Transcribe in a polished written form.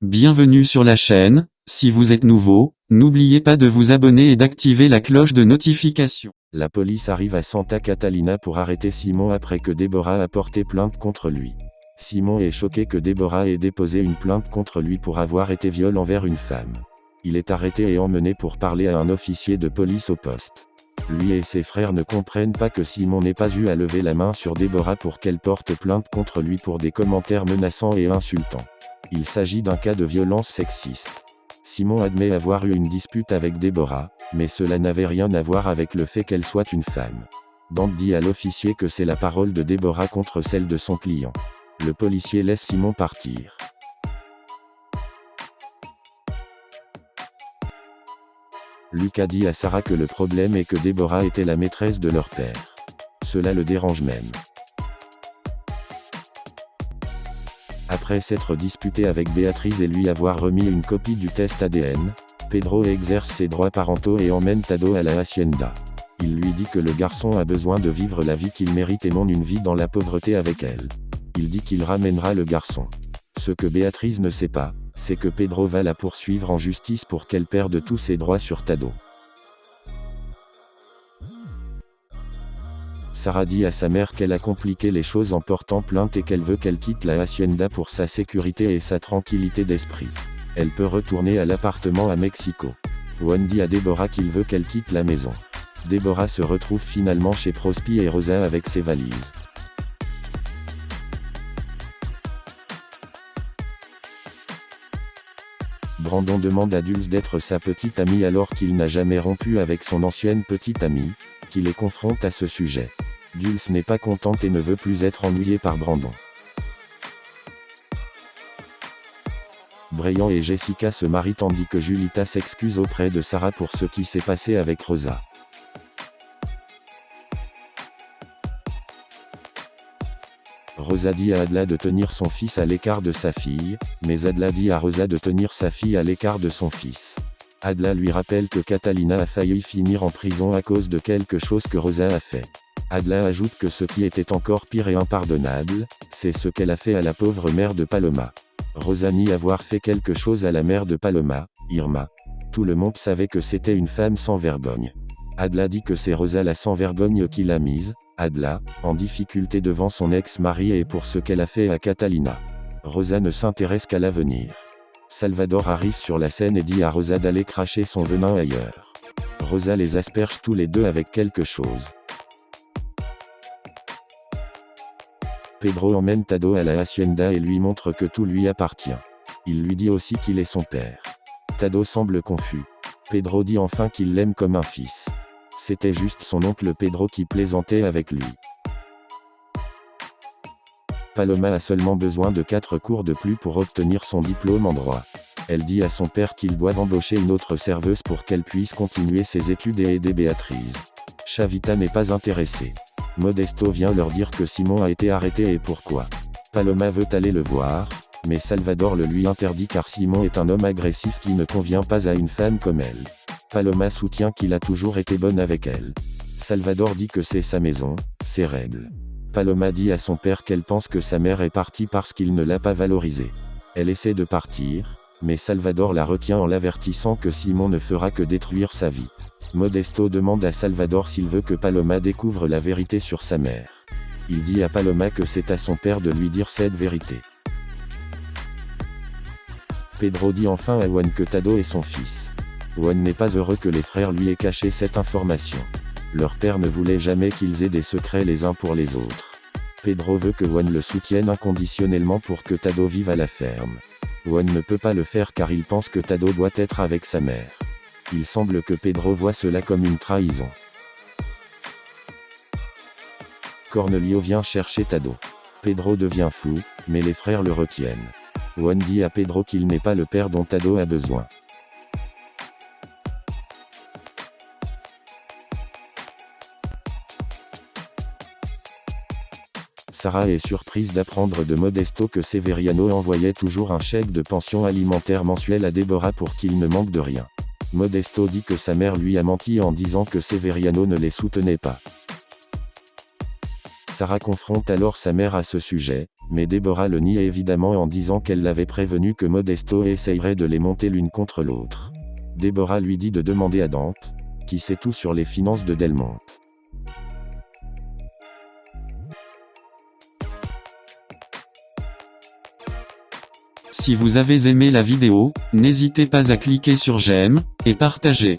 Bienvenue sur la chaîne. Si vous êtes nouveau, n'oubliez pas de vous abonner et d'activer la cloche de notification. La police arrive à Santa Catalina pour arrêter Simon après que Deborah a porté plainte contre lui. Simon est choqué que Deborah ait déposé une plainte contre lui pour avoir été viol envers une femme. Il est arrêté et emmené pour parler à un officier de police au poste. Lui et ses frères ne comprennent pas que Simon n'ait pas eu à lever la main sur Deborah pour qu'elle porte plainte contre lui pour des commentaires menaçants et insultants. Il s'agit d'un cas de violence sexiste. Simon admet avoir eu une dispute avec Deborah, mais cela n'avait rien à voir avec le fait qu'elle soit une femme. Dante dit à l'officier que c'est la parole de Deborah contre celle de son client. Le policier laisse Simon partir. Lucas dit à Sarah que le problème est que Deborah était la maîtresse de leur père. Cela le dérange même. Après s'être disputé avec Béatrice et lui avoir remis une copie du test ADN, Pedro exerce ses droits parentaux et emmène Tado à la hacienda. Il lui dit que le garçon a besoin de vivre la vie qu'il mérite et non une vie dans la pauvreté avec elle. Il dit qu'il ramènera le garçon. Ce que Béatrice ne sait pas, c'est que Pedro va la poursuivre en justice pour qu'elle perde tous ses droits sur Tado. Sarah dit à sa mère qu'elle a compliqué les choses en portant plainte et qu'elle veut qu'elle quitte la hacienda pour sa sécurité et sa tranquillité d'esprit. Elle peut retourner à l'appartement à Mexico. Juan dit à Deborah qu'il veut qu'elle quitte la maison. Deborah se retrouve finalement chez Prospi et Rosa avec ses valises. Brandon demande à Dulce d'être sa petite amie alors qu'il n'a jamais rompu avec son ancienne petite amie, qui les confronte à ce sujet. Dulce n'est pas contente et ne veut plus être ennuyée par Brandon. Brian et Jessica se marient tandis que Julita s'excuse auprès de Sarah pour ce qui s'est passé avec Rosa. Rosa dit à Adla de tenir son fils à l'écart de sa fille, mais Adla dit à Rosa de tenir sa fille à l'écart de son fils. Adla lui rappelle que Catalina a failli finir en prison à cause de quelque chose que Rosa a fait. Adla ajoute que ce qui était encore pire et impardonnable, c'est ce qu'elle a fait à la pauvre mère de Paloma. Rosa nie avoir fait quelque chose à la mère de Paloma, Irma. Tout le monde savait que c'était une femme sans vergogne. Adla dit que c'est Rosa la sans vergogne qui l'a mise, Adla, en difficulté devant son ex-mari et pour ce qu'elle a fait à Catalina. Rosa ne s'intéresse qu'à l'avenir. Salvador arrive sur la scène et dit à Rosa d'aller cracher son venin ailleurs. Rosa les asperge tous les deux avec quelque chose. Pedro emmène Tado à la hacienda et lui montre que tout lui appartient. Il lui dit aussi qu'il est son père. Tado semble confus. Pedro dit enfin qu'il l'aime comme un fils. C'était juste son oncle Pedro qui plaisantait avec lui. Paloma a seulement besoin de 4 cours de plus pour obtenir son diplôme en droit. Elle dit à son père qu'ils doivent embaucher une autre serveuse pour qu'elle puisse continuer ses études et aider Béatrice. Chavita n'est pas intéressée. Modesto vient leur dire que Simon a été arrêté et pourquoi. Paloma veut aller le voir, mais Salvador le lui interdit car Simon est un homme agressif qui ne convient pas à une femme comme elle. Paloma soutient qu'il a toujours été bonne avec elle. Salvador dit que c'est sa maison, ses règles. Paloma dit à son père qu'elle pense que sa mère est partie parce qu'il ne l'a pas valorisée. Elle essaie de partir, mais Salvador la retient en l'avertissant que Simon ne fera que détruire sa vie. Modesto demande à Salvador s'il veut que Paloma découvre la vérité sur sa mère. Il dit à Paloma que c'est à son père de lui dire cette vérité. Pedro dit enfin à Juan que Tado est son fils. Juan n'est pas heureux que les frères lui aient caché cette information. Leur père ne voulait jamais qu'ils aient des secrets les uns pour les autres. Pedro veut que Juan le soutienne inconditionnellement pour que Tado vive à la ferme. Juan ne peut pas le faire car il pense que Tado doit être avec sa mère. Il semble que Pedro voit cela comme une trahison. Cornelio vient chercher Tado. Pedro devient fou, mais les frères le retiennent. Juan dit à Pedro qu'il n'est pas le père dont Tado a besoin. Sarah est surprise d'apprendre de Modesto que Severiano envoyait toujours un chèque de pension alimentaire mensuel à Deborah pour qu'il ne manque de rien. Modesto dit que sa mère lui a menti en disant que Severiano ne les soutenait pas. Sarah confronte alors sa mère à ce sujet, Mais Déborah le nie évidemment en disant qu'elle l'avait prévenu que Modesto essayerait de les monter l'une contre l'autre. Déborah lui dit de demander à Dante, qui sait tout sur les finances de Delmonte. Si vous avez aimé la vidéo, n'hésitez pas à cliquer sur j'aime, et partager.